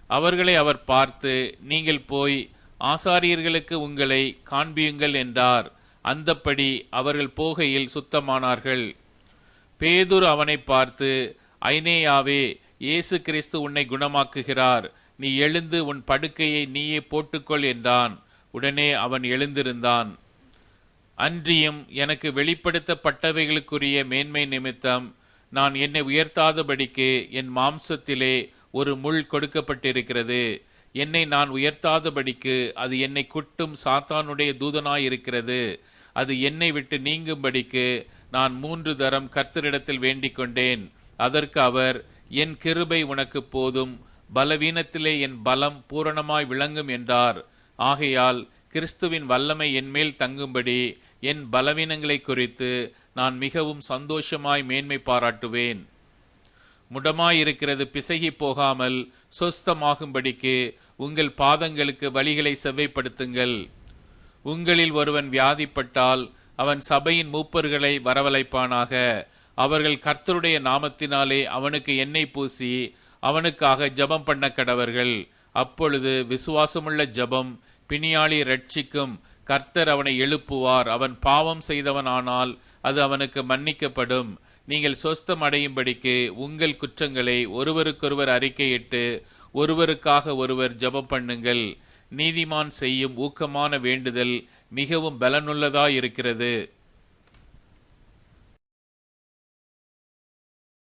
அவர்களை அவர் பார்த்து, நீங்கள் போய் ஆசாரியர்களுக்கு உங்களை காண்பியுங்கள் என்றார். அந்தப்படி அவர்கள் போகையில் சுத்தமானார்கள். பேதுரு அவனை பார்த்து, ஐனேயாவே, இயேசு கிறிஸ்து உன்னை குணமாக்குகிறார். நீ எழுந்து உன் படுக்கையை நீயே போட்டுக்கொள் என்றான். உடனே அவன் எழுந்திருந்தான். அன்றியும் எனக்கு வெளிப்படுத்தப்பட்டவைகளுக்குரிய மேன்மை நிமித்தம் நான் என்னை உயர்த்தாதபடிக்கு என் மாம்சத்திலே ஒரு முள் கொடுக்கப்பட்டிருக்கிறது. என்னை நான் உயர்த்தாதபடிக்கு அது என்னை குட்டும் சாத்தானுடைய தூதனாயிருக்கிறது. அது என்னை விட்டு நீங்கும்படிக்கு நான் 3 தரம் கர்த்தரிடத்தில் வேண்டிக் கொண்டேன். அதற்கு அவர், என் கிருபை உனக்கு போதும், பலவீனத்திலே என் பலம் பூரணமாய் விளங்கும் என்றார். ஆகையால் கிறிஸ்துவின் வல்லமை என்மேல் தங்கும்படி என் பலவீனங்களை குறித்து நான் மிகவும் சந்தோஷமாய் மேன்மை பாராட்டுவேன். முடமாயிருக்கிறது பிசகி போகாமல் சொஸ்தமாகும்படிக்கு உங்கள் பாதங்களுக்கு வழிகளை செவ்வைப்படுத்துங்கள். உங்களில் ஒருவன் வியாதிப்பட்டால் அவன் சபையின் மூப்பர்களை வரவழைப்பானாக. அவர்கள் கர்த்தருடைய நாமத்தினாலே அவனுக்கு எண்ணெய் பூசி அவனுக்காக ஜெபம் பண்ண கடவர்கள். அப்பொழுது விசுவாசமுள்ள ஜெபம் பிணியாளி ரட்சிக்கும். கர்த்தர் அவனை எழுப்புவார். அவன் பாவம் செய்தவன் ஆனால் அது அவனுக்கு மன்னிக்கப்படும். நீங்கள் சொஸ்தம் அடையும்படிக்கு உங்கள் குற்றங்களை ஒருவருக்கொருவர் அறிக்கையிட்டு ஒருவருக்காக ஒருவர் ஜெபம் பண்ணுங்கள். நீதிமான் செய்யும் ஊக்கமான வேண்டுதல் மிகவும் பலனுள்ளதாயிருக்கிறது.